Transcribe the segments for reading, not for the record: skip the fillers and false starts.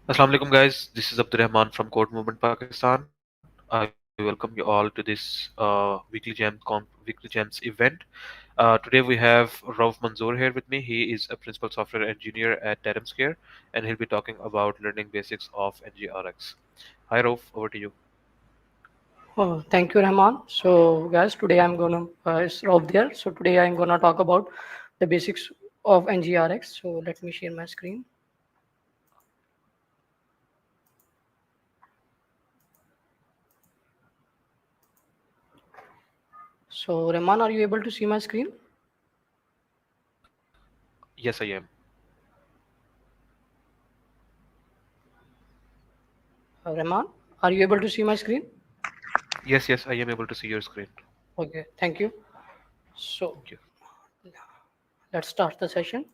Assalamu alaikum guys, this is Abdurrahman from Codemovement Pakistan. I welcome you all to this Weekly Gems event. Today we have Raouf Manzoor here with me. He is a principal software engineer at Terramscare and he'll be talking about learning basics of NGRX. Hi Raouf, over to you. Oh, thank you, Rahman. So, guys, today I'm gonna it's Rob there. So today I'm gonna talk about the basics of Ngrx. So let me share my screen. So, Rahman, are you able to see my screen? Yes, I am. Rahman, are you able to see my screen? Yes, I am able to see your screen. Okay, thank you. So Thank you. let's start the session.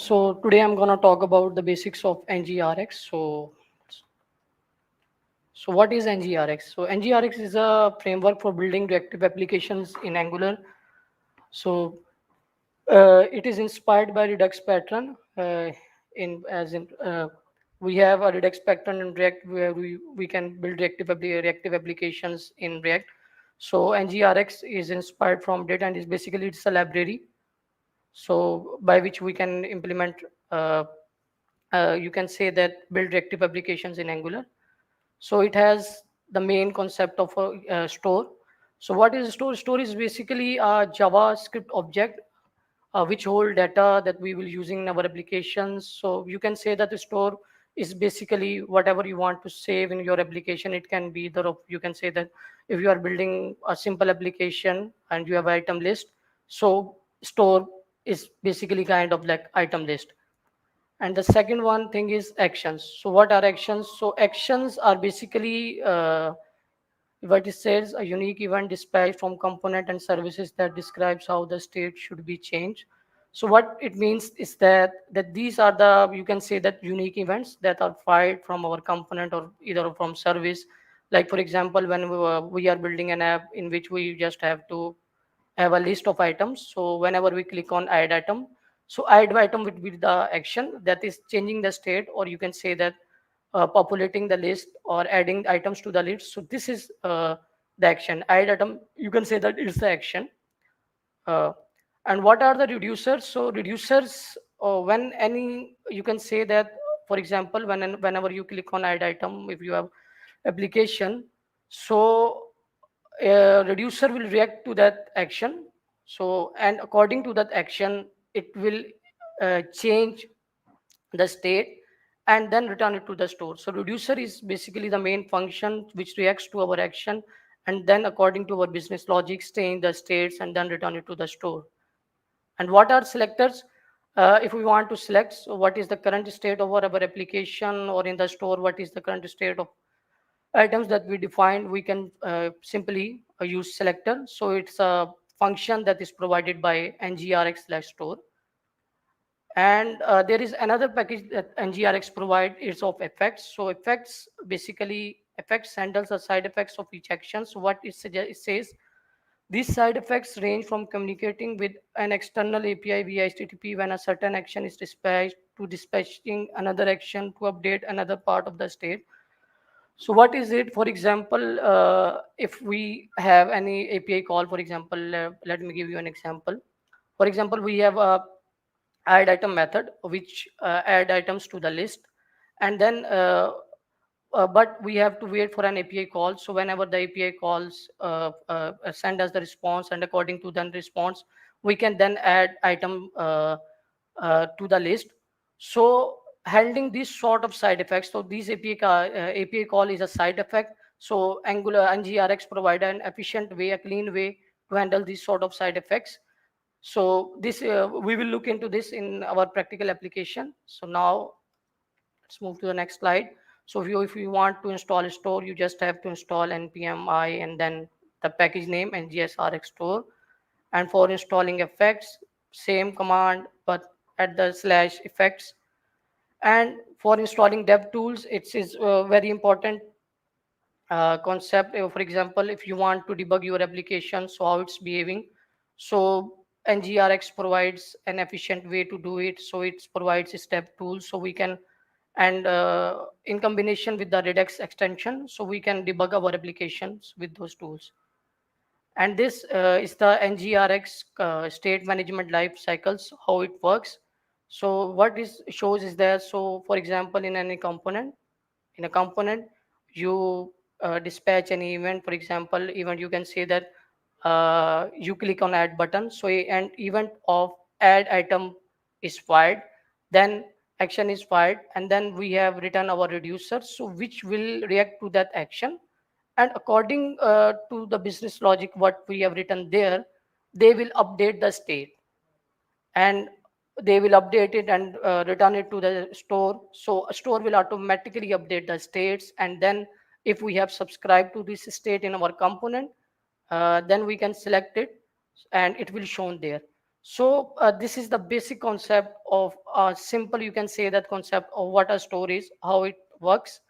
So today I'm gonna talk about the basics of Ngrx. So what is Ngrx? So Ngrx is a framework for building reactive applications in Angular. So it is inspired by Redux pattern. In as in We have a Redux pattern in React where we can build reactive applications in React. So NGRX is inspired from it and is basically it's a library. So by which we can implement. Uh, you can say that build reactive applications in Angular. So it has the main concept of a store. So what is a store? Store is basically a JavaScript object which hold data that we will using in our applications. So you can say that the store is basically whatever you want to save in your application. It can be you can say that if you are building a simple application and you have item list, so store is basically kind of like item list. And the second one thing is actions. So what are actions? So actions are basically what it says a unique event dispatched from component and services that describes how the state should be changed. So what it means is that these are the you can say that unique events that are fired from our component or either from service. Like for example, when we are building an app in which we just have to have a list of items. So whenever we click on add item, so add item would be the action that is changing the state, or you can say that populating the list or adding items to the list. So this is the action. Add item, you can say that it's the action. Uh, and what are the reducers? So reducers, when any, you can say that, for example, whenever you click on add item, if you have application, so reducer will react to that action. So and according to that action, it will change the state and then return it to the store. So reducer is basically the main function which reacts to our action and then according to our business logic change the states and then return it to the store. And what are selectors? If we want to select, so what is the current state of our application, or in the store what is the current state of items that we defined, we can simply use selector. So it's a function that is provided by ngrx/store. And there is another package that ngrx provide, is of effects. So effects, basically effects handles the side effects of each action. So what it says, these side effects range from communicating with an external API via HTTP when a certain action is dispatched, to dispatching another action to update another part of the state. So what is it? For example, if we have any API call, for example, let me give you an example. For example, we have a add item method which add items to the list, and then but we have to wait for an API call. So whenever the API calls send us the response, and according to the response, we can then add item to the list. So handling these sort of side effects, so these API call is a side effect. So Angular and NGRX provide an efficient way, a clean way to handle these sort of side effects. So this we will look into this in our practical application. So now let's move to the next slide. So if you want to install a store, you just have to install npmi and then the package name ngrx store. And for installing effects, same command but at the slash effects. And for installing DevTools, it is very important concept. For example, if you want to debug your application, so how it's behaving. So Ngrx provides an efficient way to do it. So it provides a step tools so we can, and in combination with the Redux extension, so we can debug our applications with those tools. And this is the Ngrx state management life cycles, how it works. So what is shows is there. So for example, in a component, you dispatch an event. For example, event, you can say that you click on add button. So an event of add item is fired, then action is fired, and then we have written our reducer, so which will react to that action. And according to the business logic what we have written there, they will update the state, and they will update it and return it to the store. So a store will automatically update the states, and then if we have subscribed to this state in our component, then we can select it and it will shown there. So this is the basic concept of simple, you can say that concept of what a store is, how it works.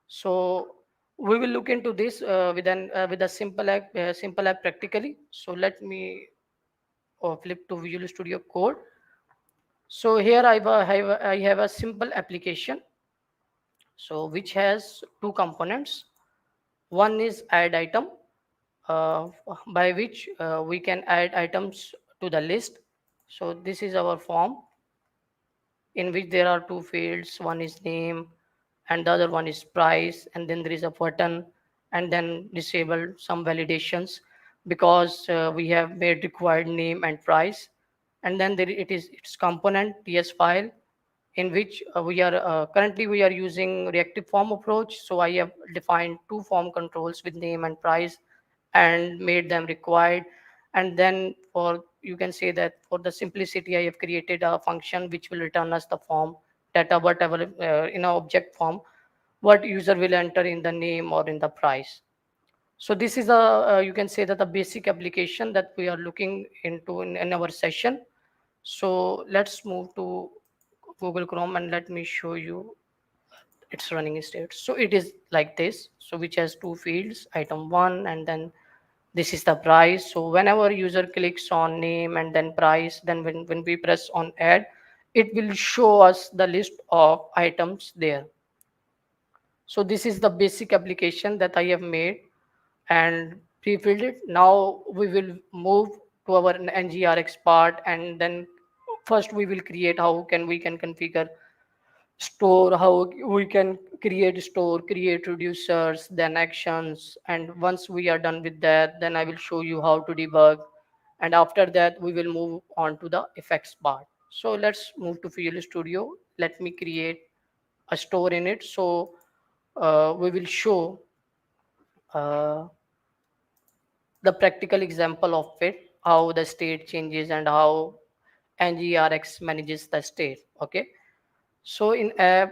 So we will look into this with a simple app practically. So let me flip to Visual Studio Code. So here I have a simple application, so which has two components. One is add item, uh, by which we can add items to the list. So this is our form in which there are two fields. One is name and the other one is price, and then there is a button, and then disable some validations because we have made required name and price. And then there it is its component ts file, in which we are currently we are using reactive form approach. So I have defined two form controls with name and price and made them required. And then for, you can say that for the simplicity, I have created a function which will return us the form data, whatever in a object form, what user will enter in the name or in the price. So this is a you can say that the basic application that we are looking into in our session. So let's move to Google Chrome and let me show you its running state. So it is like this. So which has two fields, item one, and then this is the price. So whenever user clicks on name and then price, then when we press on add, it will show us the list of items there. So this is the basic application that I have made and pre-filled it. Now we will move to our Ngrx part, and then first we will create how can we can configure store, how we can create store, create reducers, then actions. And once we are done with that, then I will show you how to debug. And after that, we will move on to the effects part. So let's move to Visual Studio. Let me create a store in it. So we will show uh, the practical example of it, how the state changes and how Ngrx manages the state. Okay. So in a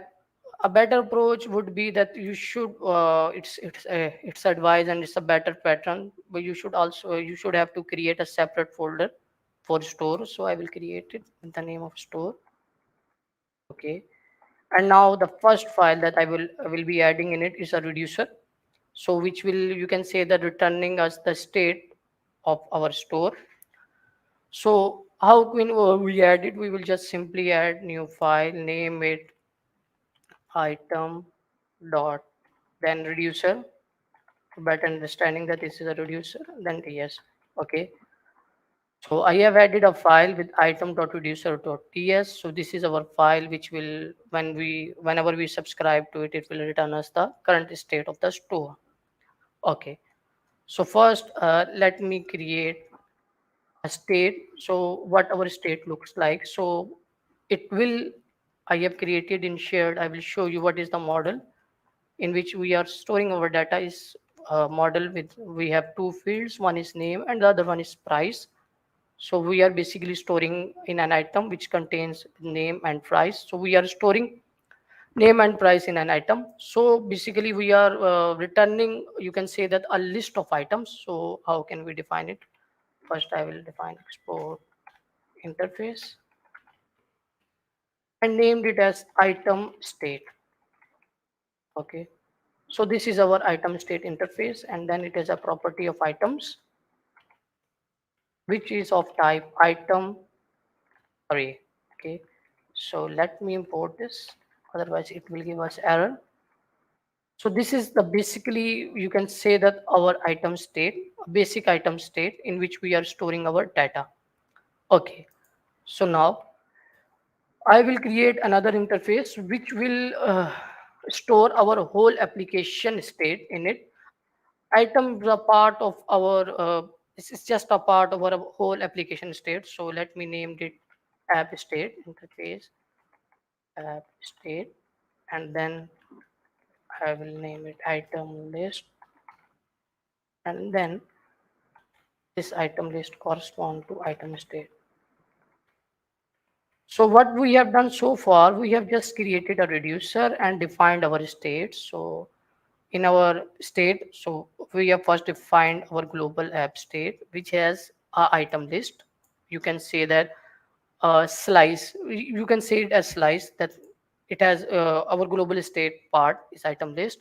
better approach would be that you should it's advised and it's a better pattern, but you should also you should have to create a separate folder for store. So I will create it with the name of store. Okay. And now the first file that I will be adding in it is a reducer. So which will, you can say that returning us the state of our store. So how can we add it? We will just simply add new file, name it item dot then reducer, better understanding that this is a reducer, then yes. Okay, so I have added a file with item.reducer.ts. So this is our file which will, whenever we subscribe to it, it will return us the current state of the store. Okay, so first let me create a state. So what our state looks like, so it will, I have created in shared, I will show you what is the model in which we are storing our data is a model with, we have two fields, one is name and the other one is price. So we are basically storing in an item which contains name and price. So we are storing name and price in an item. So basically we are returning, you can say that a list of items. So how can we define it? First I will define export interface and named it as item state. Okay, so this is our item state interface, and then it is a property of items which is of type item array. Okay, so let me import this, otherwise it will give us error. So this is the basically you can say that our item state, basic item state in which we are storing our data. Okay, so now I will create another interface which will store our whole application state in it. Item is a part of our, this is just a part of our whole application state. So let me name it app state interface, app state, and then I will name it item list, and then this item list correspond to item state. So what we have done so far, we have just created a reducer and defined our state. So in our state, so we have first defined our global app state, which has a item list. You can say that slice, you can say it as slice, that it has our global state part is item list.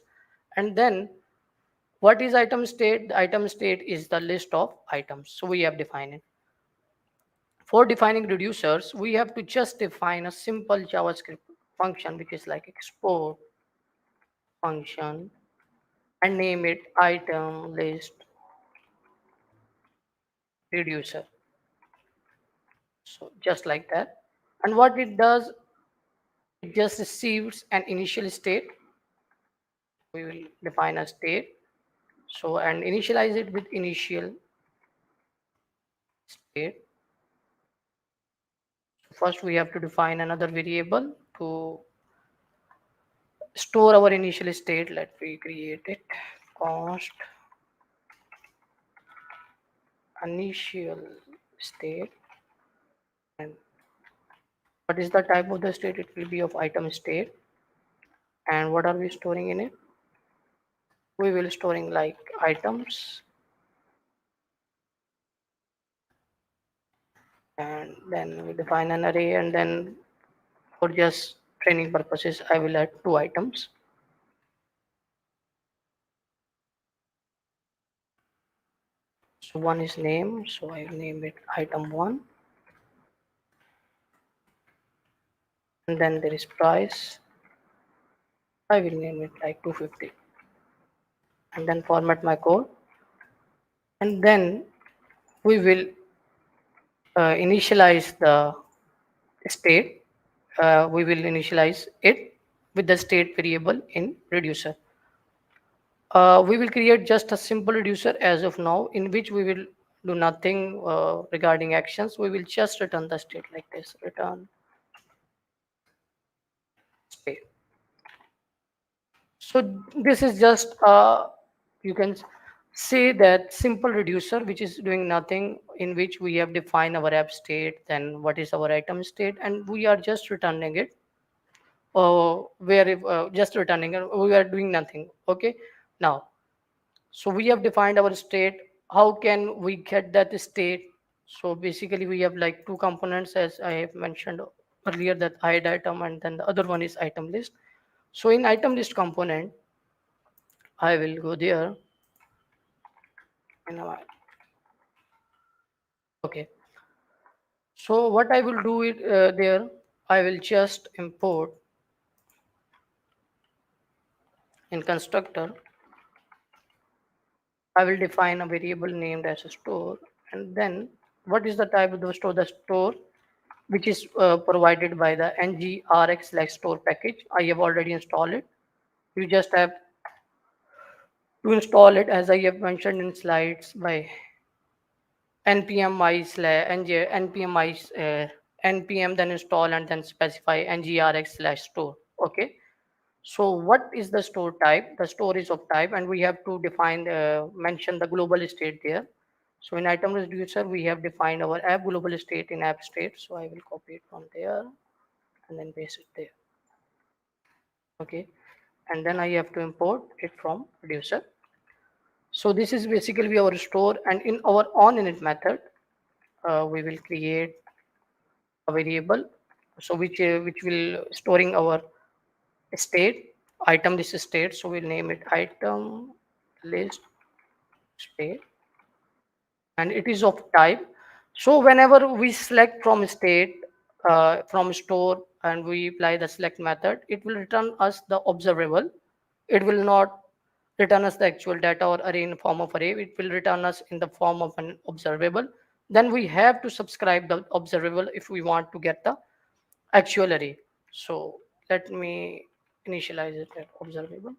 And then what is item state? The item state is the list of items. So we have defined it. For defining reducers, we have to just define a simple JavaScript function, which is like export function, and name it item list reducer. So just like that. And what it does, it just receives an initial state. We will define a state. So and initialize it with initial state. First, we have to define another variable to store our initial state. Let me create it. Const initial state. And what is the type of the state? It will be of item state. And what are we storing in it? We will storing like items, and then we define an array, and then for just training purposes I will add two items. So one is name, so I will name it item 1, and then there is price, I will name it like 250, and then format my code, and then we will initialize the state. We will initialize it with the state variable in reducer. We will create just a simple reducer as of now, in which we will do nothing regarding actions. We will just return the state like this, return state. So this is just you can say that simple reducer which is doing nothing, in which we have defined our app state, then what is our item state, and we are just returning it. Where if, just returning it, we are doing nothing. Okay, now so we have defined our state. How can we get that state? So basically we have like two components, as I have mentioned earlier, that id item, and then the other one is item list. So in item list component, I will go there, and okay, so what I will do it there, I will just import in constructor. I will define a variable named as a store, and then what is the type of the store? The store which is provided by the Ngrx store package. I have already installed it. You just have to install it, as I have mentioned in slides, by npm i slash npm i npm, then install and then specify ngrx slash store. Okay, so what is the store type? The store is of type, and we have to define mention the global state there. So in item reducer we have defined our app global state in app state. So I will copy it from there and then paste it there. Okay, and then I have to import it from reducer. So this is basically our store, and in our on init method we will create a variable, so which will storing our state, item list state. So we'll name it item list state, and it is of type. So whenever we select from state, from store, and we apply the select method, it will return us the observable. It will not return us the actual data or array in form of array. It will return us in the form of an observable. Then we have to subscribe the observable if we want to get the actual array. So let me initialize it at observable.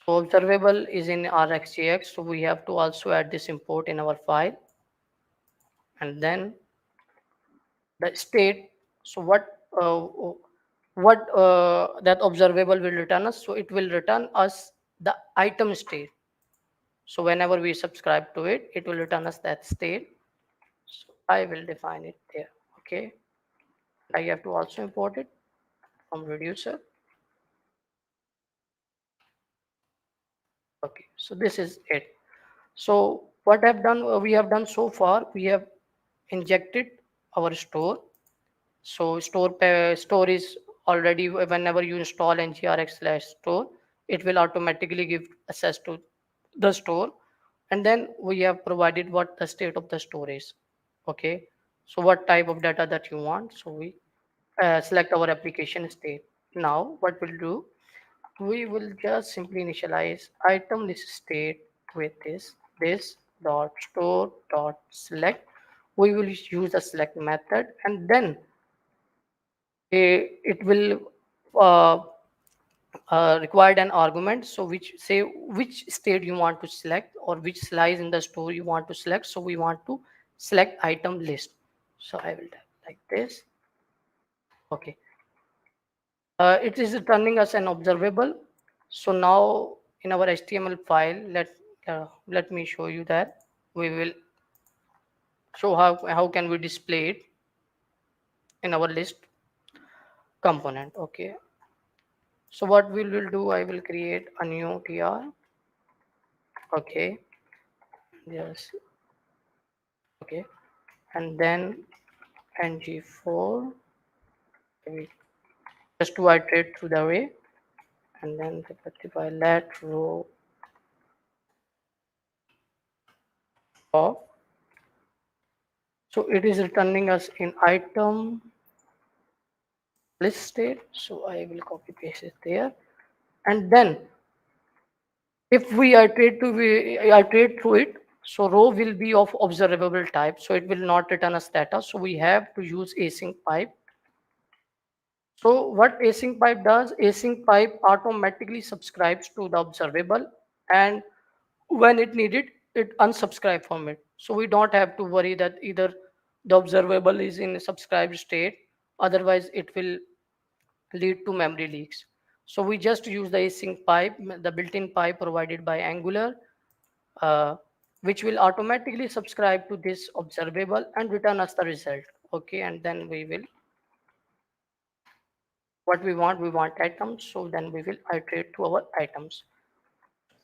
So observable is in rxjx, so we have to also add this import in our file, and then the state. So what that observable will return us? So it will return us the item state. So whenever we subscribe to it, it will return us that state. So I will define it there. Okay, I have to also import it from reducer. Okay, so this is it. So what I've done, we have done so far, we have injected our store. So store is already, whenever you install ngrx/store, it will automatically give access to the store. And then we have provided what the state of the store is. Okay, so what type of data that you want. So we select our application state. Now what we'll do, we will just simply initialize item list state with this dot store dot select. We will use the select method, and then it will uh, required an argument, so which say which state you want to select or which slice in the store you want to select. So we want to select item list. So I will type like this. Okay, it is returning us an observable. So now in our html file, let me show you that. We will show how can we display it in our list component. Okay, so what we will do, I will create a new tr. Okay, yes. Okay, and then ng4, we just to iterate through the array, and then specify let row of. So it is returning us in item list state. So I will copy paste it there, and then if we iterate through it, so row will be of observable type, so it will not return us data. So we have to use async pipe. So what async pipe does, async pipe automatically subscribes to the observable, and when it needed, it unsubscribe from it. So we don't have to worry that either the observable is in a subscribed state, otherwise it will lead to memory leaks. So we just use the async pipe, the built-in pipe provided by Angular, uh, which will automatically subscribe to this observable and return us the result. Okay, and then we will, what we want items. So then we will iterate to our items.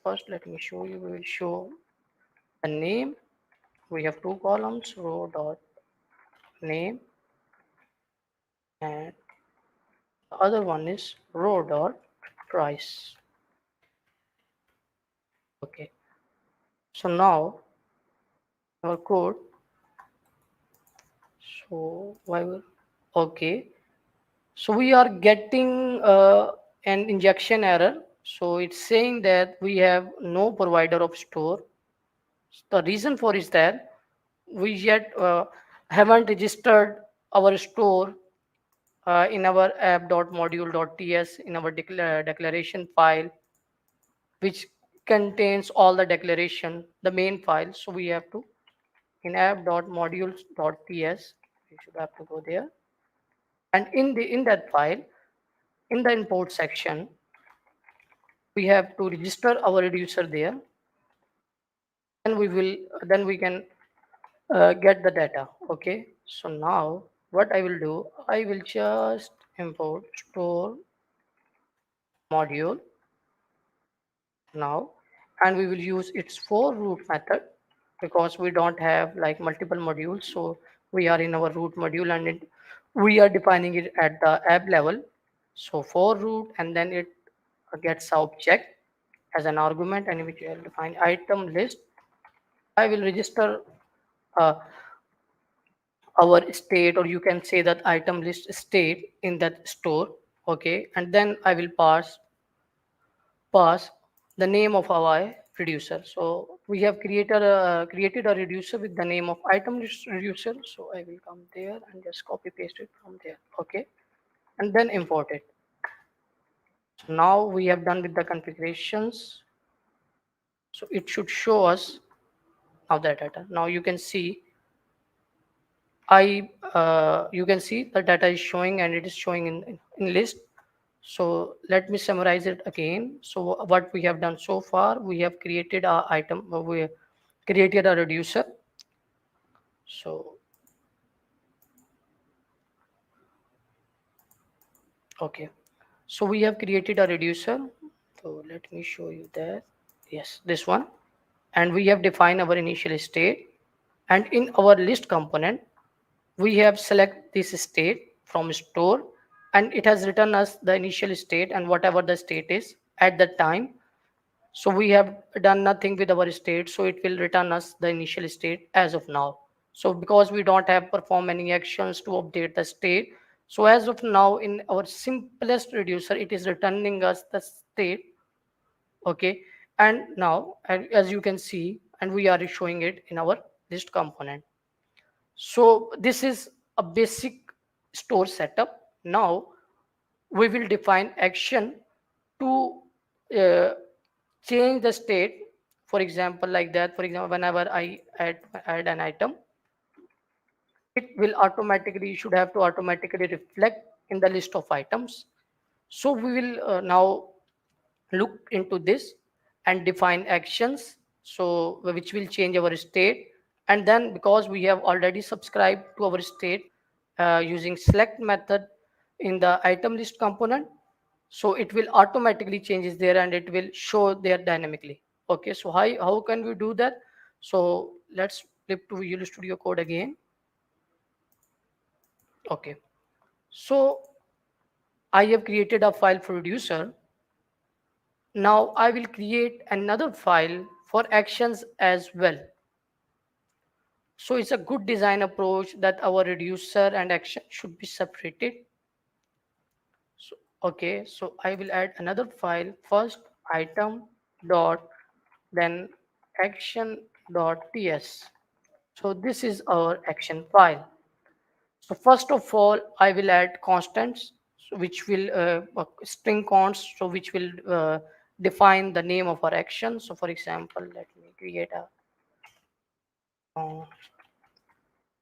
First, let me show you. We will show the name. We have two columns, row dot name, and the other one is row dot price. Okay, so now our code. So why will, okay, so we are getting an injection error. So it's saying that we have no provider of store. The reason for is that we yet haven't registered our store in our app.module.ts in our declaration file, which contains all the declaration, the main file. So we have to, in app.modules.ts, we should have to go there, and in that file, in the import section, we have to register our reducer there. Then we will, then we can get the data. Okay, so now what I will do, I will just import store module now, and we will use its for root method, because we don't have like multiple modules. So we are in our root module, and we are defining it at the app level. So for root, and then it gets object as an argument, and which will define item list I will register uh, our state, or you can say that item list state in that store. Okay, and then I will pass the name of our reducer. So we have created a reducer with the name of item list reducer. So I will come there and just copy paste it from there. Okay, and then import it. So now we have done with the configurations. So it should show us now the data. Now you can see you can see the data is showing, and it is showing in list. So let me summarize it again. So what we have done so far, we have created a item, we created a reducer. So okay, so we have created a reducer. So let me show you that. Yes, this one. And we have defined our initial state. And in our list component, we have select this state from store, and it has written us the initial state and whatever the state is at the time. So we have done nothing with our state, so it will return us the initial state as of now. So because we don't have perform any actions to update the state, so as of now in our simplest reducer, it is returning us the state. Okay, and now as you can see, and we are showing it in our list component. So this is a basic store setup. Now we will define action to uh, change the state. For example, like that. For example, whenever I add an item, it will automatically should have to automatically reflect in the list of items. So we will now look into this and define actions, so which will change our state. And then because we have already subscribed to our state using select method in the item list component, so it will automatically changes there and it will show there dynamically. Okay, so how can we do that? So let's flip to Visual Studio Code again. Okay, so I have created a file for reducer. Now I will create another file for actions as well. So it's a good design approach that our reducer and action should be separated. So, okay, so I will add another file first, item dot, then action dot ts. So this is our action file. So first of all, I will add constants, so which will string const, so which will define the name of our action. So for example, let me create a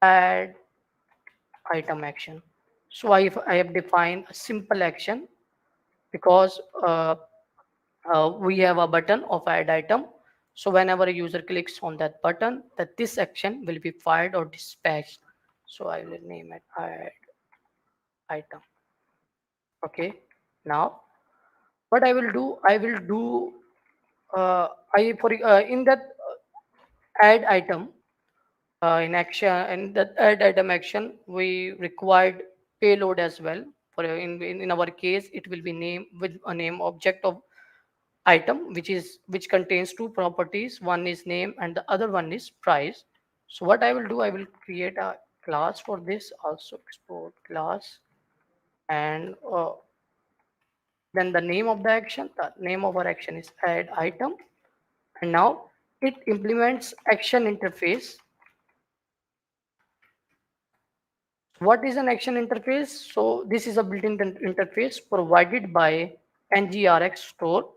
add item action. So I have defined a simple action because we have a button of add item. So whenever a user clicks on that button, that this action will be fired or dispatched. So I will name it add item. Okay. Now what I will do I for in that add item in action, in that add item action, we required payload as well. For in our case, it will be name with a name object of item, which contains two properties. One is name and the other one is price. So what I will do, I will create a class for this, also export class, and then the name of the action. The name of our action is add item, and now it implements action interface. What is an action interface? So this is a built-in interface provided by Ngrx Store.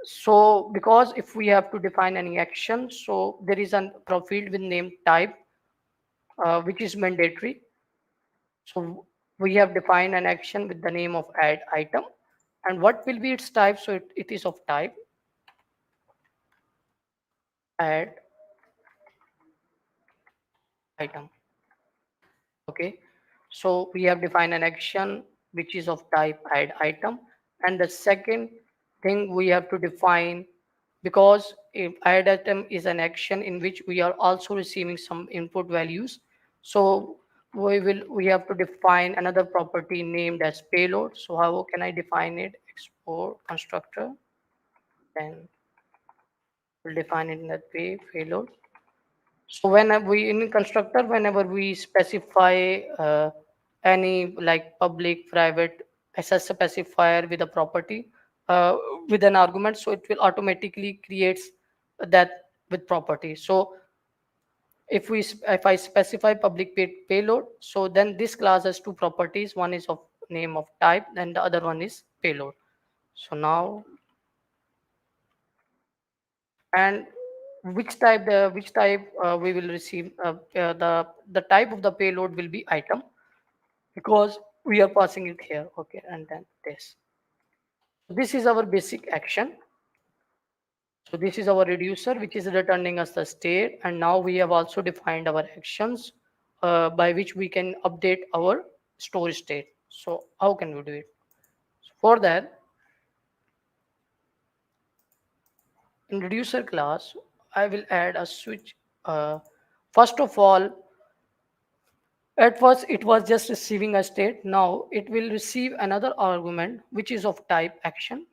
So because if we have to define any action, so there is a field with name type, which is mandatory. So we have defined an action with the name of add item. And what will be its type? So it is of type add item. Okay, so we have defined an action which is of type add item. And the second thing we have to define, because if add item is an action in which we are also receiving some input values, so we have to define another property named as payload. So how can I define it? Export constructor, then We'll define it in that way, payload. So when we in constructor, whenever we specify any like public, private, SS specifier with a property, uh, with an argument, so it will automatically creates that with property. So if I specify public payload, so then this class has two properties. One is of name of type, and the other one is payload. So now, and which type we will receive, the type of the payload will be item, because we are passing it here. Okay, and then this is our basic action. So this is our reducer, which is returning us the state, and now we have also defined our actions by which we can update our store state. So how can we do it? So for that, in reducer class, I will add a switch. uh, First of all, at first it was just receiving a state. Now it will receive another argument which is of type action,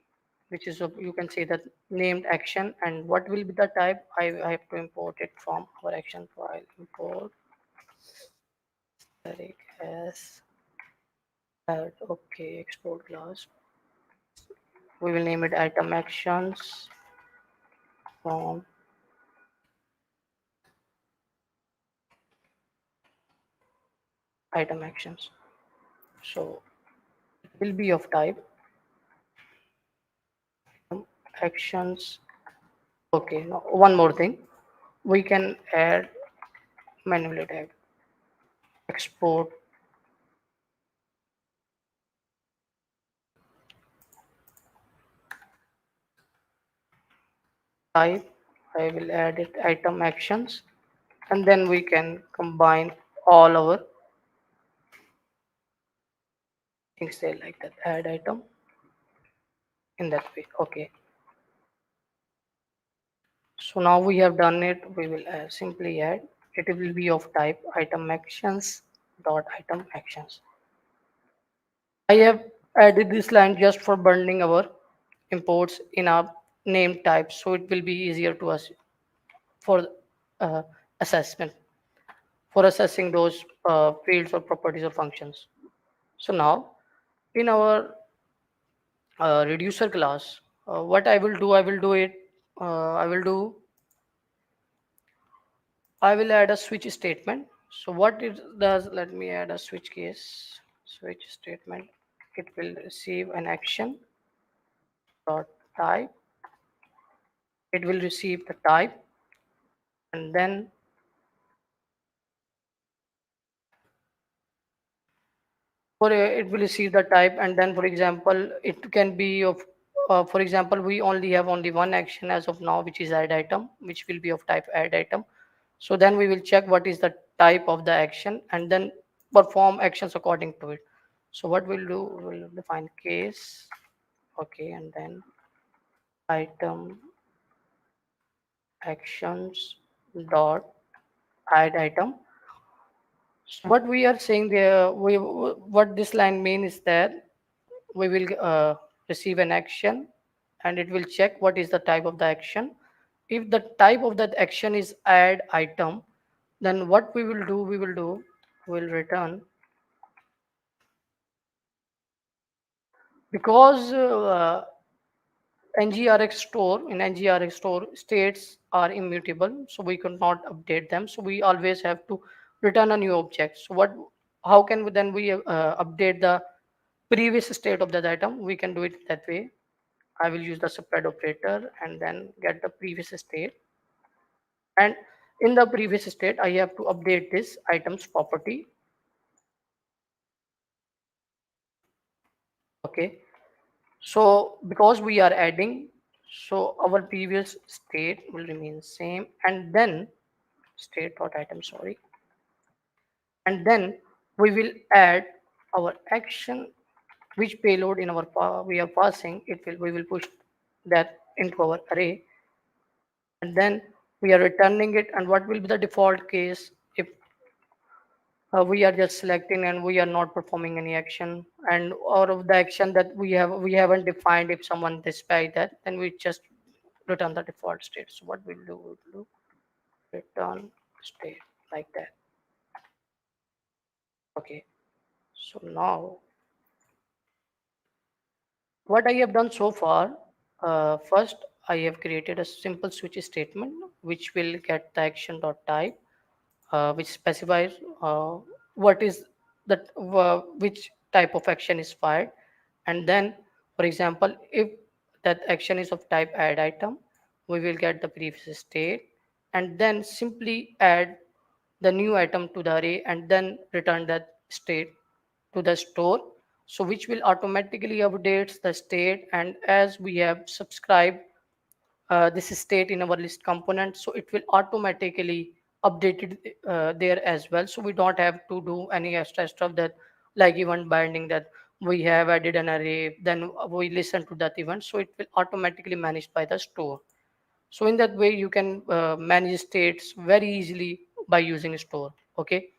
which is of, you can say that, named action. And what will be the type? I have to import it from our action file. Import as add. Okay, export class. We will name it item actions from item actions. So it will be of type actions. Okay, now one more thing. We can add manually tag export type. I will add it item actions, and then we can combine all our things there like that. Add item in that way. Okay. So now we have done it. We will simply add. It will be of type item actions dot item actions. I have added this line just for bundling our imports in our name type, so it will be easier to us for uh, assessment, for assessing those fields or properties or functions. So now in our reducer class, what I will do, I will add a switch statement. So what it does, let me add a switch case, switch statement. It will receive an action dot type. It will receive the type, and then it will receive the type, and then, for example, it can be of, for example, we only have only one action as of now, which is add item, which will be of type add item. So then we will check what is the type of the action, and then perform actions according to it. So what we'll do, we'll define case. Okay, and then item actions dot add item. So what we are saying there, what this line means is that we will receive an action, and it will check what is the type of the action. If the type of that action is add item, then what we'll return, because Ngrx store, in Ngrx store, states are immutable, so we could not update them. So we always have to return a new object. So how can we then update the previous state of that item? We can do it that way. I will use the spread operator and then get the previous state. And in the previous state, I have to update this items property. Okay. So because we are adding, so our previous state will remain same, and then state dot item, sorry, and then we will add our action, which payload in our we are passing. We will push that into our array, and then we are returning it. And what will be the default case if we are just selecting and we are not performing any action, and or of the action that we haven't defined, if someone specified that, then we just return the default state. So what we'll do return state like that. Okay. So now what I have done so far, first I have created a simple switch statement which will get the action dot type, which specifies what is that which type of action is fired, and then, for example, if that action is of type add item, we will get the previous state, and then simply add the new item to the array and then return that state to the store, so which will automatically updates the state. And as we have subscribed this state in our list component, so it will automatically update it there as well, so we don't have to do any extra stuff, that like event binding, that we have added an array, then we listen to that event, so it will automatically managed by the store. So in that way you can manage states very easily by using store. Okay.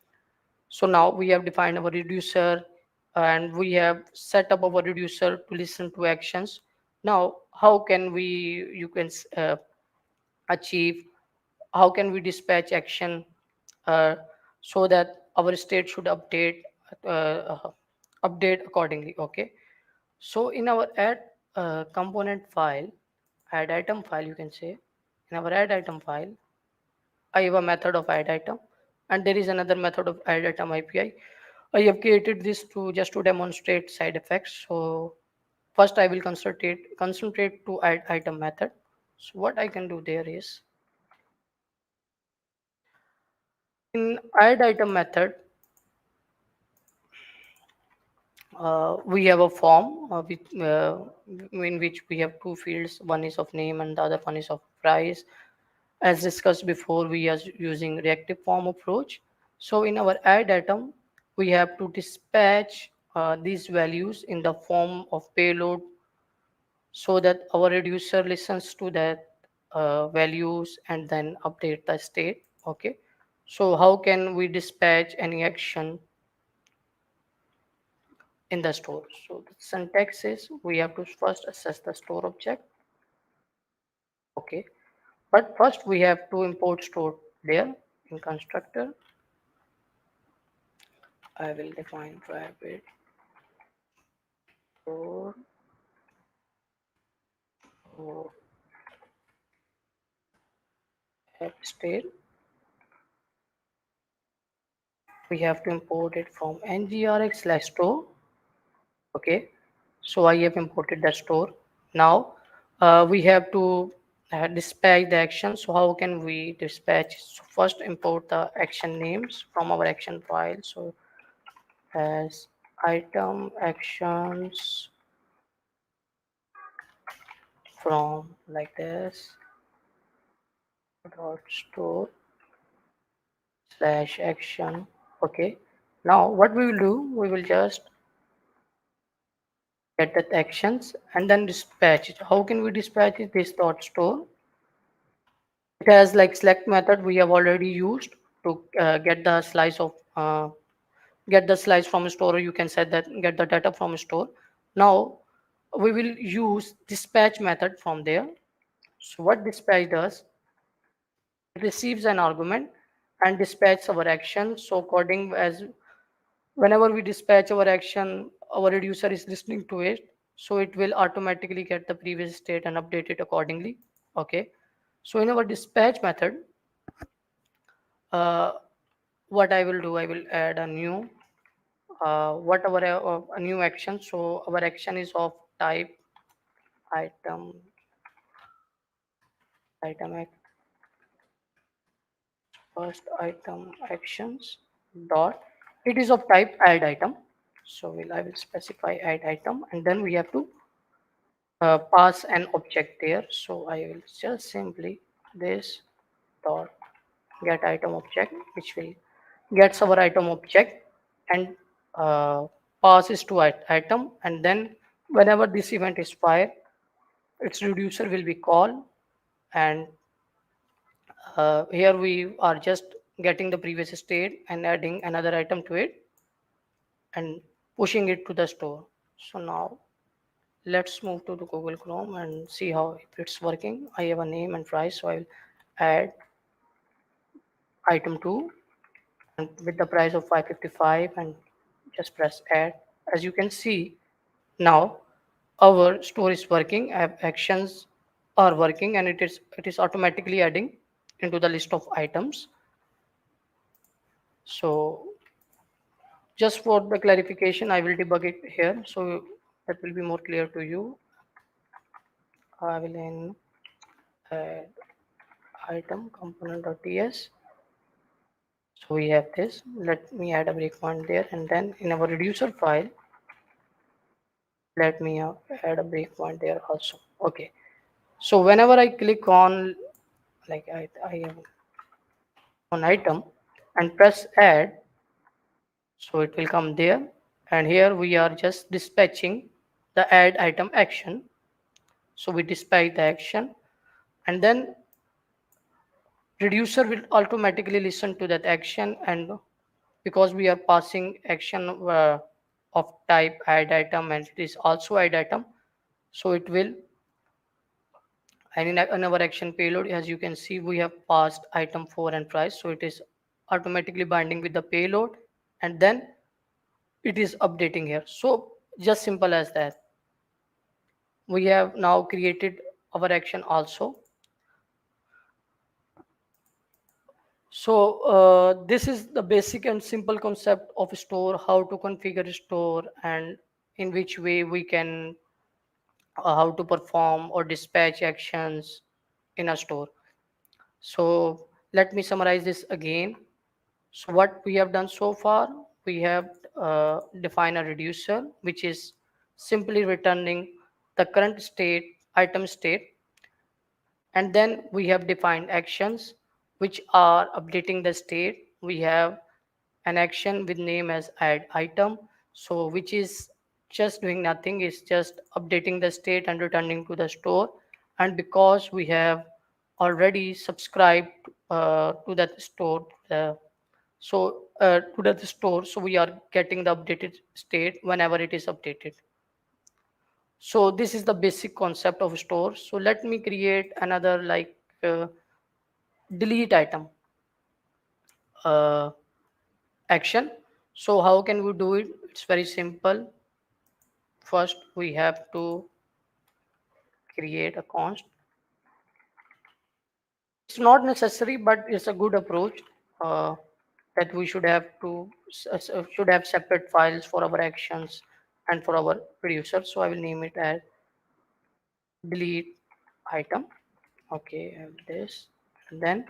So now we have defined our reducer and we have set up our reducer to listen to actions. Now, how can we, you can achieve, how can we dispatch action uh, so that our state should update accordingly. Okay. So in our add component file, add item file, you can say, in our add item file, I have a method of add item, and there is another method of add item API. I have created this to just to demonstrate side effects. So first I will concentrate to add item method. So what I can do there is, in add item method, we have a form in which we have two fields. One is of name and the other one is of price. As discussed before, we are using reactive form approach. So in our add item, we have to dispatch these values in the form of payload, so that our reducer listens to that values and then update the state. Okay. So how can we dispatch any action in the store? So the syntax is, we have to first access the store object. Okay. But first we have to import store there in constructor. I will define private store or app state. We have to import it from ngrx/store. Okay. So I have imported that store. Now we have to dispatch the action. So how can we dispatch? So first import the action names from our action file. So as item actions from like this dot store slash action. Okay. Now what we will do, we will just get that actions and then dispatch it. How can we dispatch it? This dot store. It has like select method we have already used to get the slice from store, or you can set that get the data from store. Now we will use dispatch method from there. So what dispatch does, it receives an argument and dispatch our action. So according as whenever we dispatch our action, our reducer is listening to it, so it will automatically get the previous state and update it accordingly. Okay. So in our dispatch method, uh, what I will do, I will add a new whatever a new action. So our action is of type item item first item actions dot, it is of type add item. So I will specify add item, and then we have to pass an object there. So I will just simply this dot get item object, which will gets our item object and uh, passes to item, and then whenever this event is fired, its reducer will be called, and here we are just getting the previous state and adding another item to it and pushing it to the store. So now let's move to the Google Chrome and see how if it's working. I have a name and price, so I will add item 2 and with the price of 555 and just press add. As you can see, now our store is working, actions are working, and it is automatically adding into the list of items. So just for the clarification, I will debug it here so that will be more clear to you. I will in add item component.ts. So we have this. Let me add a breakpoint there, and then in our reducer file, let me add a breakpoint there also. Okay. So whenever I click on, like I have on item and press add, so it will come there, and here we are just dispatching the add item action. So we dispatch the action, and then reducer will automatically listen to that action, and because we are passing action of type add item and it is also add item, so it will, and in our action payload, as you can see, we have passed item 4 and price, so it is automatically binding with the payload, and then it is updating here. So just simple as that. We have now created our action also. So this is the basic and simple concept of store, how to configure a store, and in which way we can how to perform or dispatch actions in a store. So let me summarize this again. So what we have done so far, we have defined a reducer, which is simply returning the current state, item state, and then we have defined actions which are updating the state. We have an action with name as add item, so which is just doing nothing, is just updating the state and returning to the store. And because we have already subscribed to that store, to that store, so we are getting the updated state whenever it is updated. So this is the basic concept of store. So let me create another, like uh, delete item uh, action. So how can we do it? It's very simple. First we have to create a const. It's not necessary, but it's a good approach, uh, that we should have to should have separate files for our actions and for our producer. So I will name it as delete item. Okay, I have this, and then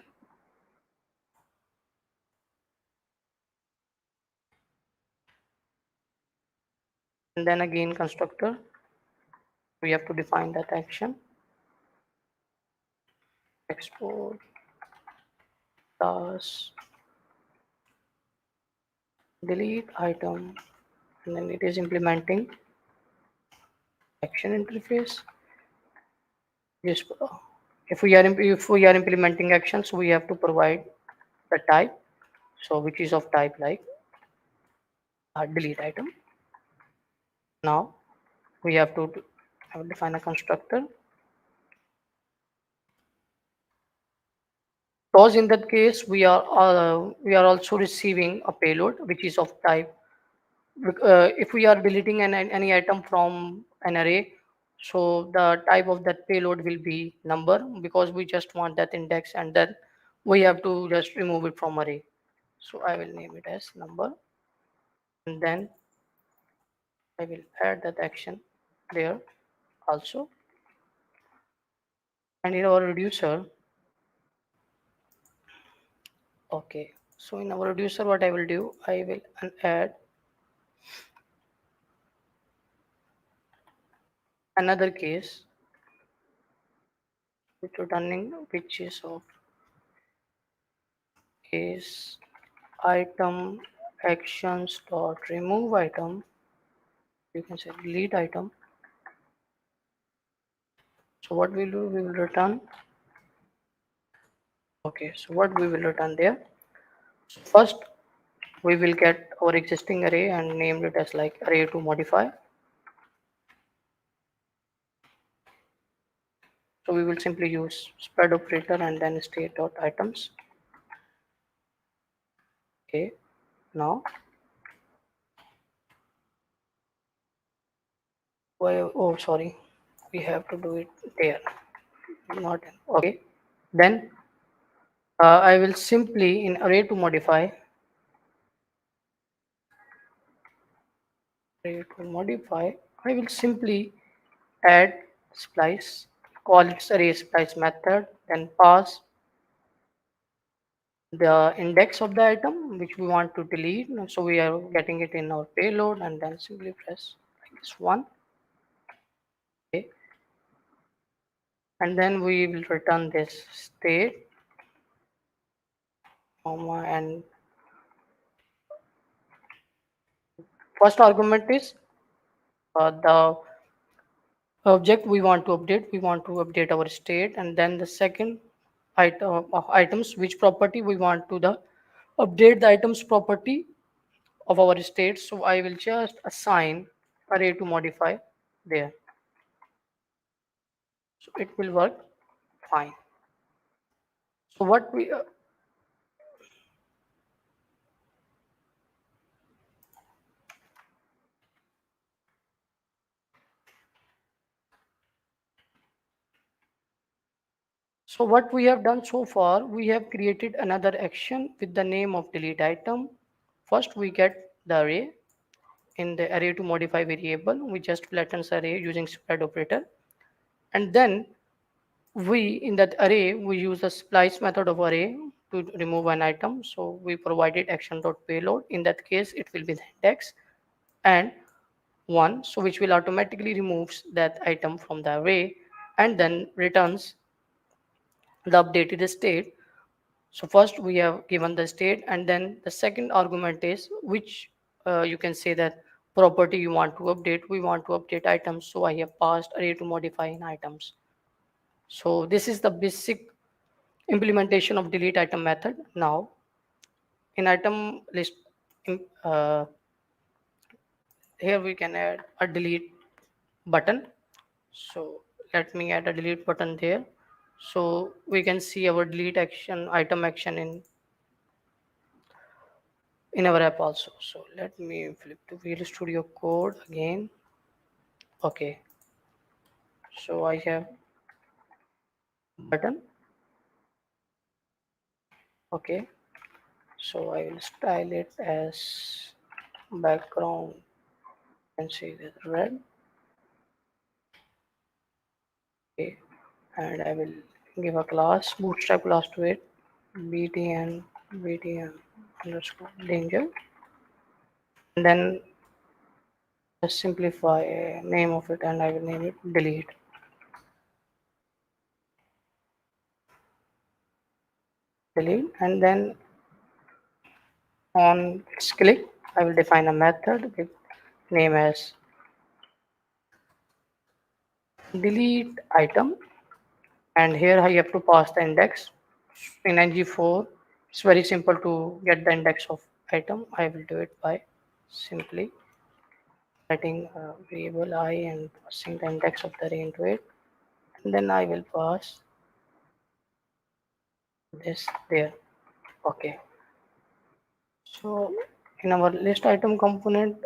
again constructor, we have to define that action, export task delete item, and then it is implementing action interface. Yes, if we are implementing actions, we have to provide the type, so which is of type like delete item. Now we have to define a constructor, because in that case we are also receiving a payload which is of type. If we are deleting any item from an array, so the type of that payload will be number, because we just want that index, and then we have to just remove it from array. So I will name it as number, and then I will add that action there also. And in our reducer, okay, so in our reducer, what I will do, I will add another case with returning, which is of is item actions dot remove item. You can say delete item. So what we'll do, we will return. Okay, so what we will return there, first we will get our existing array and name it as like array to modify. So we will simply use spread operator and then state dot items. Okay, now oh sorry, we have to do it there, not okay. Then I will simply in array to modify I will simply add splice, call its array splice method, then pass the index of the item which we want to delete. So we are getting it in our payload and then simply press like this one. Okay. And then we will return this state, comma, and first argument is the object we want to update our state, and then the second items, which property we want to the update the items property of our state. So I will just assign array to modify there, so it will work fine. So what we so what we have done so far, we have created another action with the name of delete item. First we get the array. In the array to modify variable, we just flattens array using spread operator, and then we in that array we use the splice method of array to remove an item. So we provided action dot payload. In that case it will be the index and one, so which will automatically removes that item from the array and then returns the updated state. So first we have given the state, and then the second argument is which you can say that property you want to update. We want to update items, so I have passed array to modify in items. So this is the basic implementation of delete item method. Now in item list, uh, here we can add a delete button. So let me add a delete button there. So we can see our delete action, item action in our app also. So let me flip to Visual Studio Code again. Okay, so I have button. Okay, so I will style it as background and say this red. Okay, and I will give a class, bootstrap class to it, btn underscore danger, and then just simplify name of it, and I will name it delete, and then on its click, I will define a method with name as delete item, and here I have to pass the index. In ng4 it's very simple to get the index of item. I will do it by simply setting a variable I and passing the index of the array into it, and then I will pass this there. Okay, so in our list item component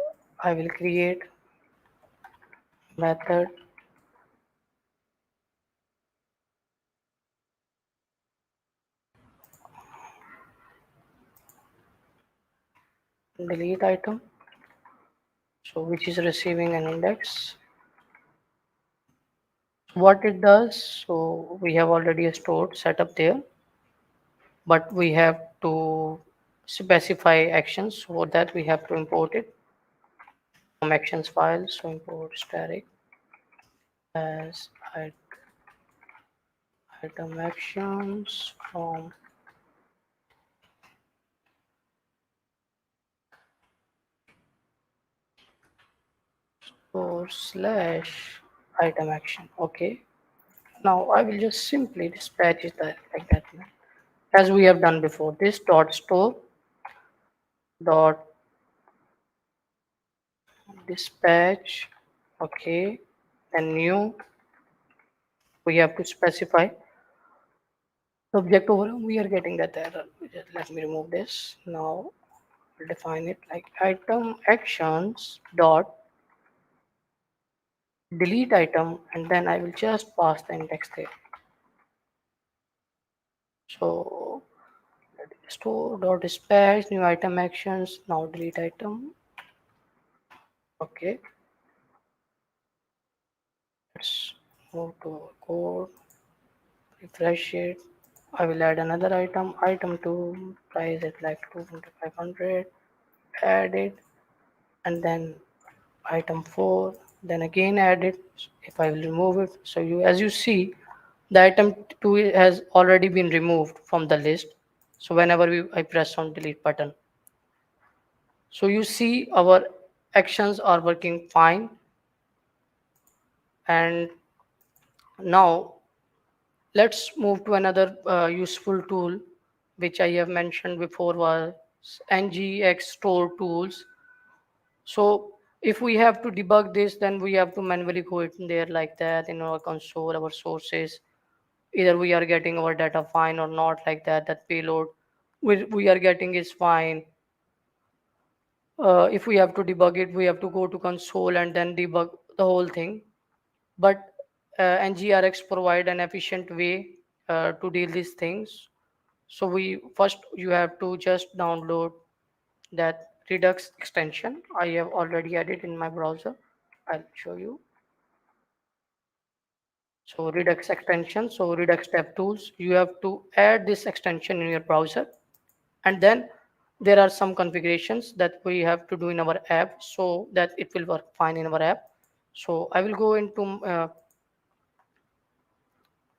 I will create method delete item, so which is receiving an index. What it does, so we have already a stored setup there, but we have to specify actions. For that we have to import it from actions file. So import static as item actions from or slash item action. Okay, now I will just simply dispatch it like that, as we have done before. This dot store dot dispatch. Okay, then new We have to specify subject over. We are getting that error. Just let me remove this. Now we'll define it like item actions dot delete item, and then I will just pass the index there. So store dot dispatch new item actions, now delete item. Okay, let's move to our code, refresh it. I will add another item 2, price it like 2500, add it, and then item 4, then again add it. If I will remove it, so you, as you see, the item 2 has already been removed from the list. So whenever I press on delete button, so you see our actions are working fine. And now let's move to another useful tool which I have mentioned before, was Ngrx Store tools. So if we have to debug this, then we have to manually go in there like that in our console, our sources. Either we are getting our data fine or not, like that. That payload we are getting is fine. If we have to debug it, we have to go to console and then debug the whole thing. But Ngrx provide an efficient way to deal these things. So we first, you have to just download that Redux extension. I have already added in my browser. I'll show you. So Redux extension, so Redux DevTools, you have to add this extension in your browser. And then there are some configurations that we have to do in our app so that it will work fine in our app. So I will go into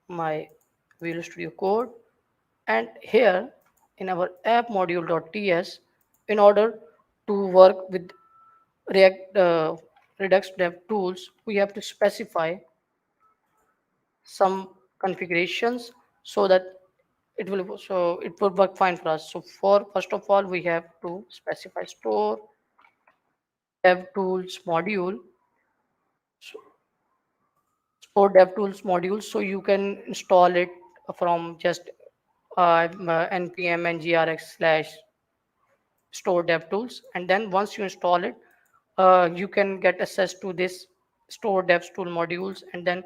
my Visual Studio Code, and here in our app module.ts, in order to work with React Redux Dev Tools, we have to specify some configurations so that it will work fine for us. So for first of all, we have to specify store Dev Tools module. So store Dev Tools module, so you can install it from just npm ngrx slash store DevTools, and then once you install it, you can get access to this store DevTool modules, and then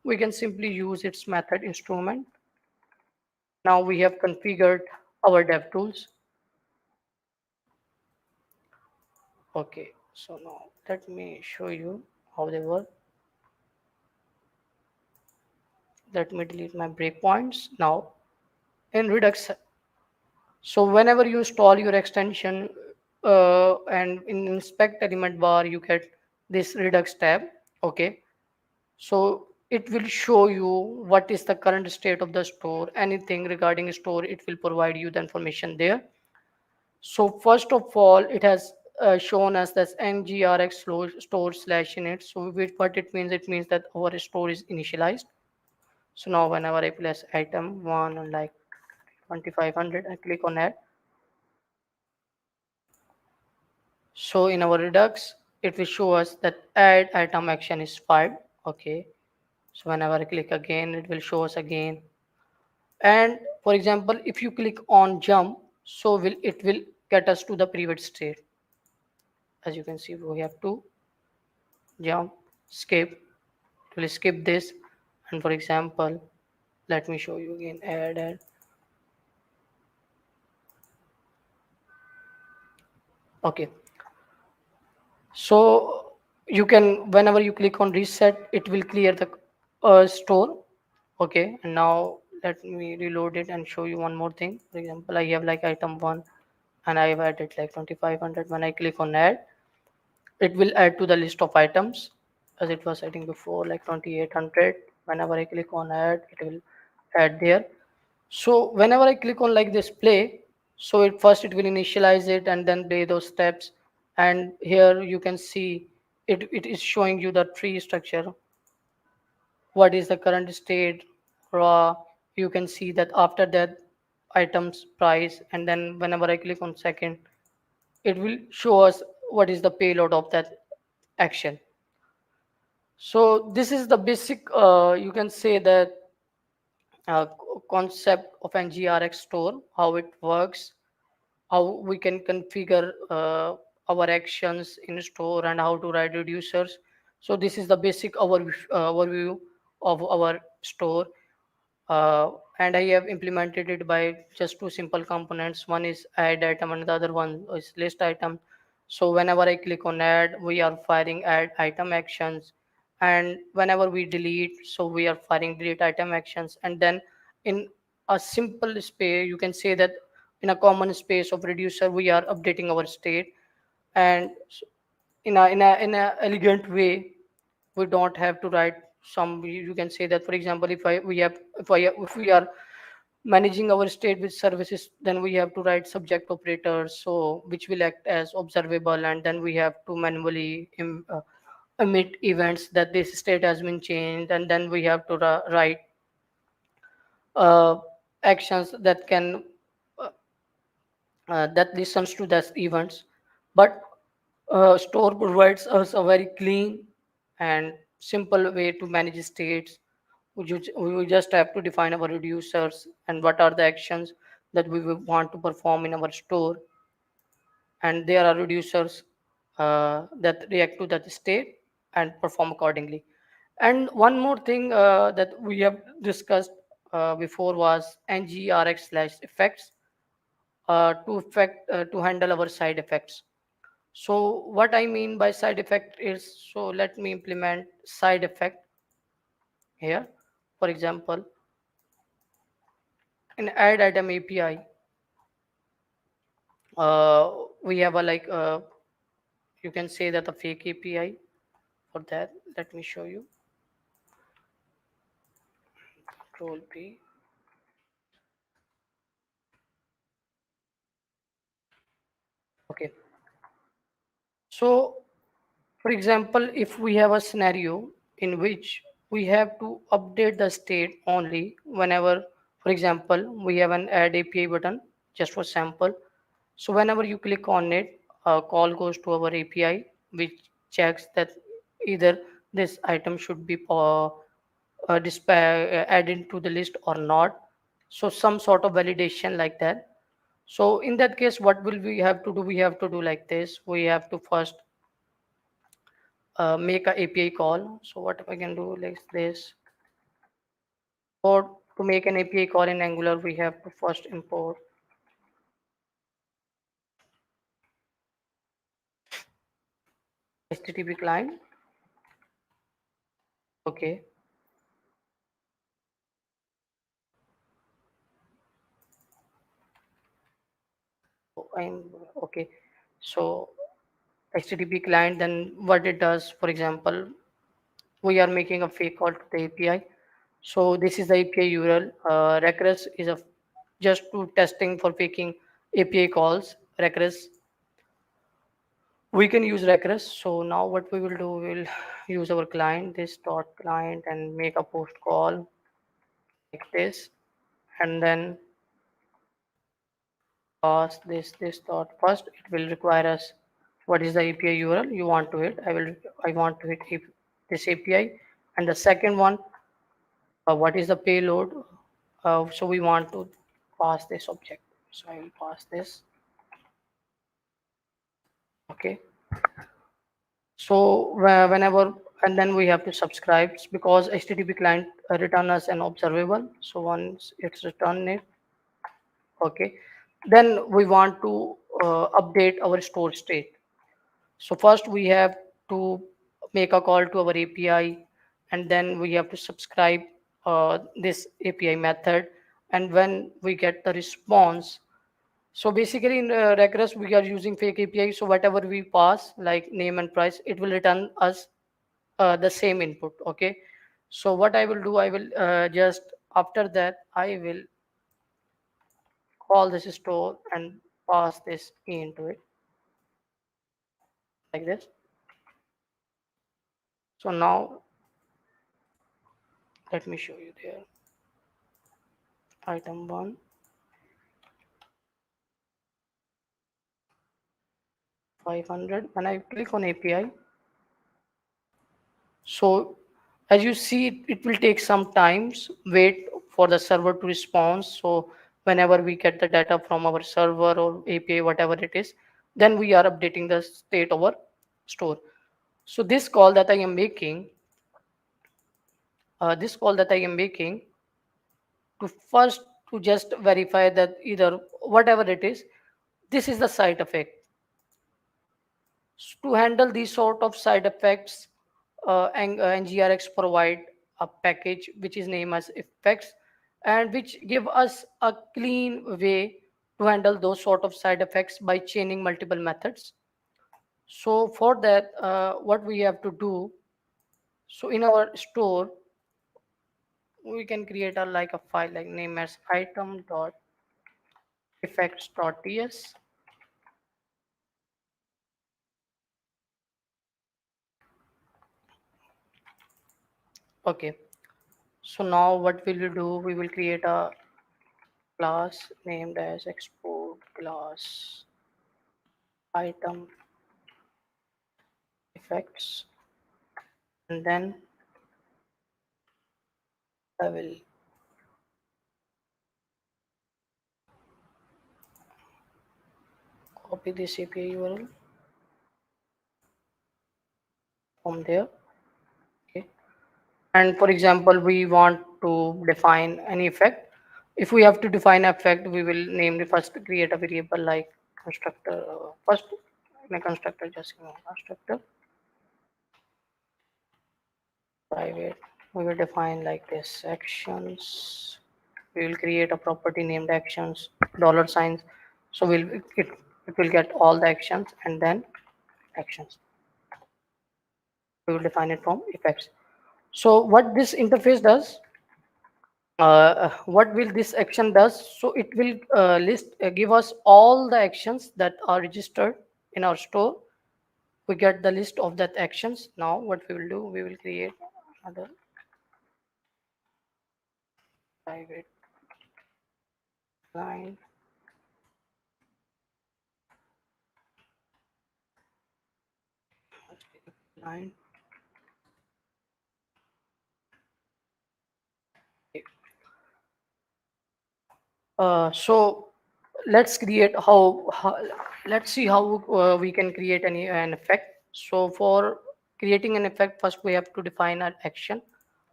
we can simply use its method instrument. Now we have configured our DevTools. Okay, so now let me show you how they work. Let me delete my breakpoints. Now in Redux, so whenever you install your extension and in inspect element bar, you get this Redux tab. Okay, so it will show you what is the current state of the store. Anything regarding store, it will provide you the information there. So first of all, it has shown us this ngrx store slash init. So what it means, it means that our store is initialized. So now whenever I place item 1 and like 2500, I click on add. So in our Redux, it will show us that add item action is fired. Okay, so whenever I click again, it will show us again. And for example, if you click on jump, so it will get us to the previous state. As you can see, we have to jump, skip. It will skip this. And for example, let me show you again. Add. Okay. So you can, whenever you click on reset, it will clear the store. Okay. And now let me reload it and show you one more thing. For example, I have like item 1 and I have added like 2500. When I click on add, it will add to the list of items as it was adding before, like 2800. Whenever I click on add, it will add there. So whenever I click on like this play, so it will initialize it and then play those steps. And here you can see it is showing you the tree structure. What is the current state raw? You can see that after that items price, and then whenever I click on second, it will show us what is the payload of that action. So this is the basic, you can say that concept of Ngrx store, how it works, how we can configure our actions in store, and how to write reducers. So this is the basic overview of our store. And I have implemented it by just two simple components. One is add item and the other one is list item. So whenever I click on add, we are firing add item actions, and whenever we delete, so we are firing delete item actions. And then in a simple space, you can say that in a common space of reducer, we are updating our state, and in a elegant way. We don't have to write some, you can say that, for example, if we are managing our state with services, then we have to write subject operators, so which will act as observable, and then we have to manually emit events that this state has been changed, and then we have to write uh, actions that can uh, that listens to those events. But store provides us a very clean and simple way to manage states. We just have to define our reducers and what are the actions that we will want to perform in our store, and there are reducers that react to that state and perform accordingly. And one more thing that we have discussed before was ngrx slash effects to handle our side effects. So what I mean by side effect is, so let me implement side effect here. For example, in add item API, we have a like you can say that a fake API. For that, let me show you. Control P. Okay. So for example, if we have a scenario in which we have to update the state only whenever, for example, we have an add API button just for sample. So whenever you click on it, a call goes to our API, which checks that either this item should be added to the list or not. So some sort of validation like that. So in that case, what will we have to do? We have to do like this. We have to first make a API call. So what I can do like this. Or to make an API call in Angular, we have to first import HTTP client. Okay. I'm okay. So HTTP client, then what it does, for example, we are making a fake call to the API. So this is the API URL. Regress is a just to testing for faking API calls. Regress, we can use regress. So now what we will do, we'll use our client, this dot client, and make a post call like this, and then pass this dot. First it will require us what is the API URL you want to hit. I want to hit this API, and the second one, what is the payload. So we want to pass this object, so I will pass this. Okay. So whenever, and then we have to subscribe because HTTP client return us an observable. So once it's returned it, okay, then we want to update our store state. So first we have to make a call to our API, and then we have to subscribe this API method. And when we get the response, so basically in Regress we are using fake API. So whatever we pass, like name and price, it will return us the same input. Okay. So what I will do, I will just after that I will call this store and pass this key into it like this. So now let me show you there. Item one, 500. When I click on API, So as you see, it will take some times wait for the server to respond. So whenever we get the data from our server or API, whatever it is, then we are updating the state of our store. So this call that I am making to first to just verify that either whatever it is, this is the side effect. To handle these sort of side effects, Ngrx provide a package which is named as effects, and which give us a clean way to handle those sort of side effects by chaining multiple methods. So for that, what we have to do, so in our store, we can create a like a file like name as item.effects.ts. Okay. So now what will we do? We will create a class named as export class item effects, and then I will copy this API URL from there. Okay. And for example, we want to define an effect. If we have to define effect, we will name the first create a variable like constructor. First, in a constructor, just give me a constructor private. We will define like this actions. We will create a property named actions dollar signs. So it will get all the actions and then actions. We will define it from effects. So what this interface does, what will this action does? So it will give us all the actions that are registered in our store. We get the list of that actions. Now what we will do, we will create another private line. line. So let's create how let's see how we can create an effect. So for creating an effect, first we have to define an action.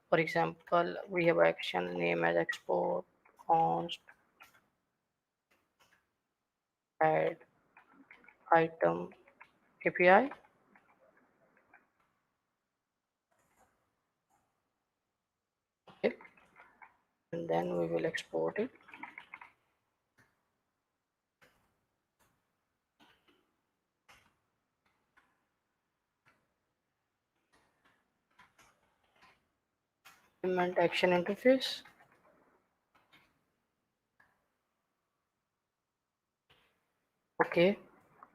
For example, we have action name as export const add item API. Okay, and then we will export it. Implement action interface. Okay,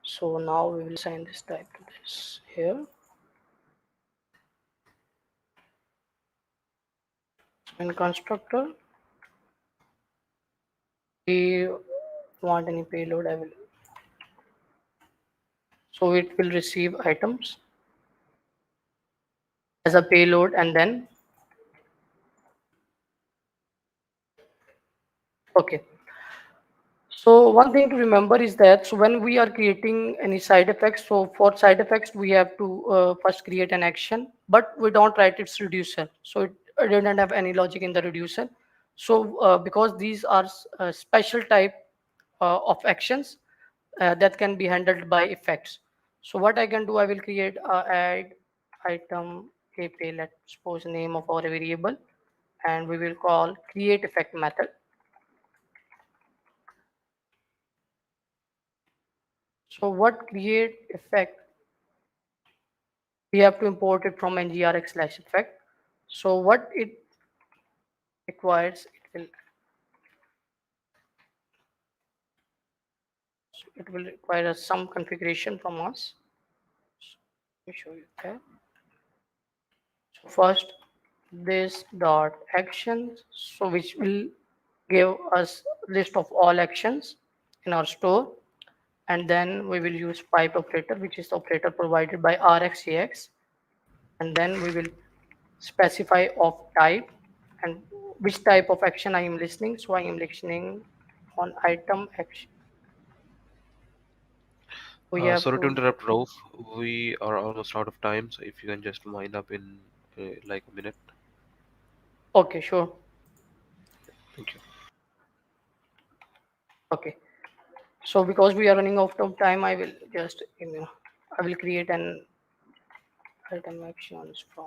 so now we will assign this type to this here. In constructor, we want any payload, I will. So it will receive items as a payload, and then okay. So one thing to remember is that so when we are creating any side effects, so for side effects we have to first create an action, but we don't write its reducer. So it didn't have any logic in the reducer. So because these are special type of actions that can be handled by effects. So what I can do, I will create add item API. Let's suppose name of our variable, and we will call create effect method. So what create effect, we have to import it from ngrx slash effect. So what it requires, it will require some configuration from us. Let me show you that. So first this dot actions, so which will give us list of all actions in our store, and then we will use pipe operator, which is the operator provided by rxax, and then we will specify of type and which type of action I am listening. So I am listening on item action. We have Sorry to to. interrupt, Raouf. We are almost out of time, so if you can just wind up in like a minute. Okay, sure. Thank you. Okay. So because we are running out of time, I will just, I will create an item actions from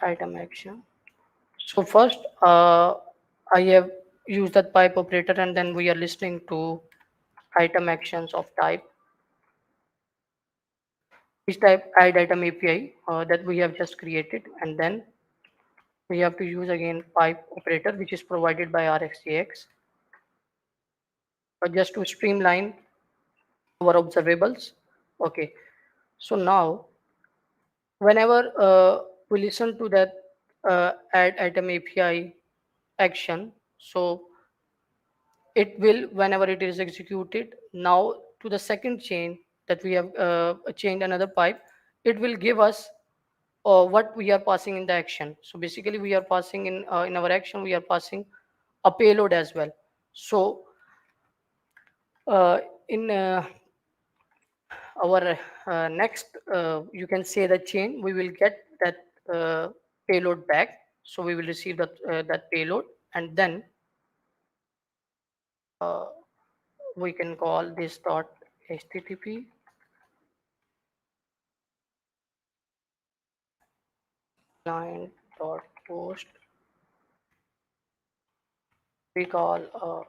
item action. So first, I have used that pipe operator, and then we are listening to item actions of type, which type add item API that we have just created, and then we have to use again pipe operator, which is provided by RxJX, just to streamline our observables. Okay, so now whenever we listen to that add item API action, so it will, whenever it is executed, now to the second chain that we have chained another pipe, it will give us what we are passing in the action. So basically we are passing in our action, we are passing a payload as well. So uh, in our next, you can say the chain, we will get that payload back. So we will receive that payload, and then uh, we can call this dot http client dot post. We call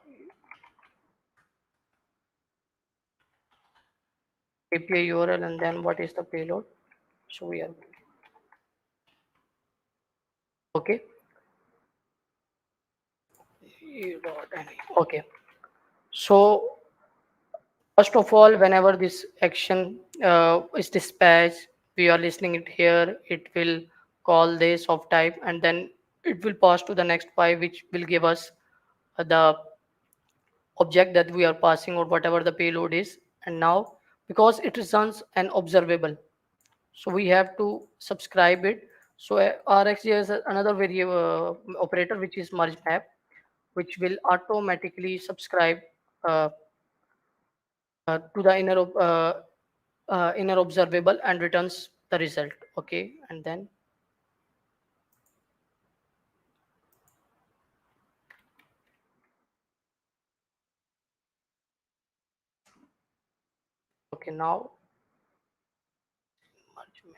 API URL, and then what is the payload. So we are okay. Okay. So first of all, whenever this action is dispatched, we are listening it here. It will call this of type, and then it will pass to the next pipe, which will give us the object that we are passing or whatever the payload is. And now, because it returns an observable, so we have to subscribe it. So RxJ is another variable operator, which is merge map, which will automatically subscribe uh, to the inner observable and returns the result. Okay, and then okay, now merge map.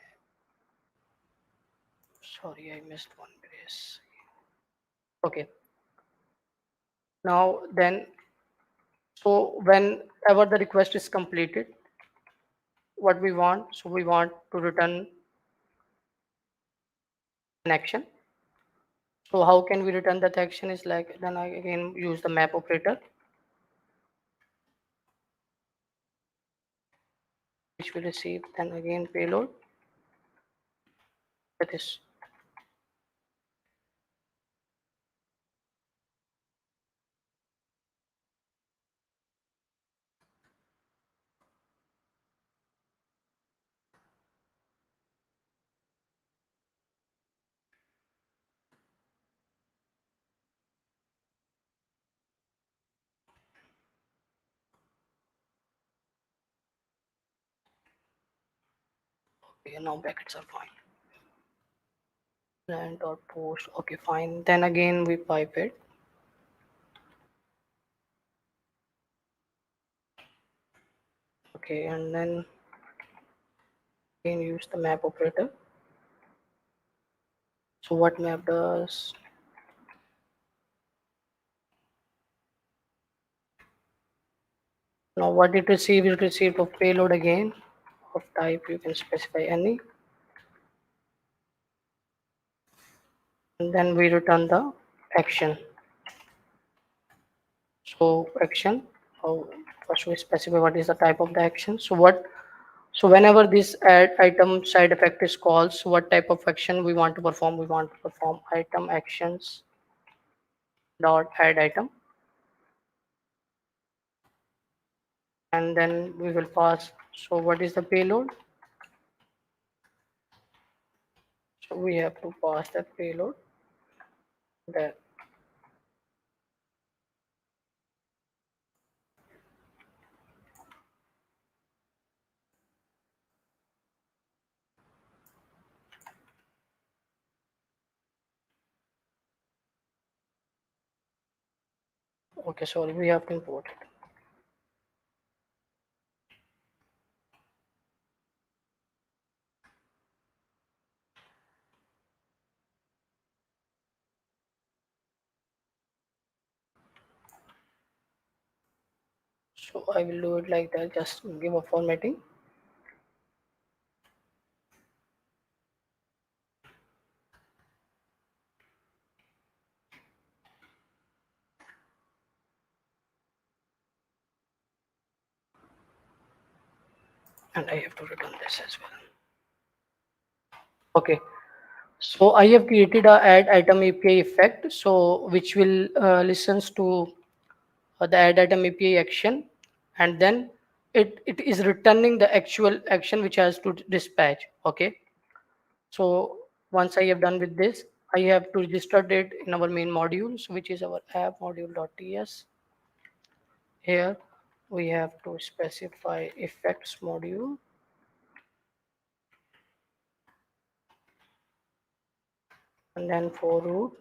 Sorry, I missed one place. Okay, now then, so whenever the request is completed, what we want, so we want to return an action. So how can we return that action is like, then I again use the map operator, which will receive then again payload, that is okay. Now brackets are fine. And dot post, okay, fine. Then again we pipe it. Okay, and then again use the map operator. So what map does, now what it receives, it received of payload again of type, you can specify any, and then we return the action. So action, oh, first we specify what is the type of the action. So what, so whenever this add item side effect is called, so what type of action we want to perform, we want to perform item actions dot add item, and then we will pass So what is the payload? So we have to pass that payload there. Okay, sorry, we have to import it. So I will do it like that. Just give a formatting. And I have to return this as well. Okay. So I have created a add item API effect. So which will listens to the add item API action, and then it is returning the actual action which has to dispatch. Okay. So once I have done with this, I have to register it in our main modules, which is our app module.ts. Here we have to specify effects module, and then for root.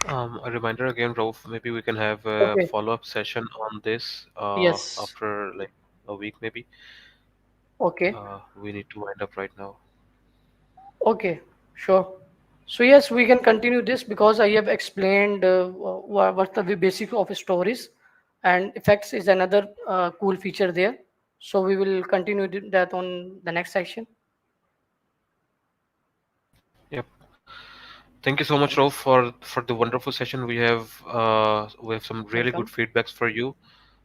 A reminder again, Raouf, maybe we can have a Okay. follow-up session on this Yes. after like a week maybe. Okay. We need to wind up right now. Okay. Sure. So yes, we can continue this because I have explained what the basic of stories, and effects is another cool feature there. So we will continue that on the next section. Yep. Thank you so much, Raouf, for the wonderful session. We have some really good Welcome. feedbacks for you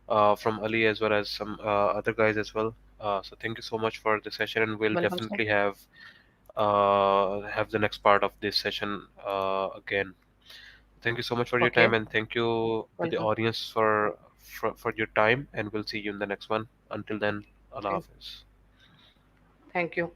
from Ali as well as some other guys as well. So thank you so much for the session, and we'll Welcome, sir. definitely have the next part of this session again. Thank you so much for your time, Okay. and thank you to the Welcome. audience for your time. And we'll see you in the next one. Until then, Allah Okay. Hafiz. Thank you.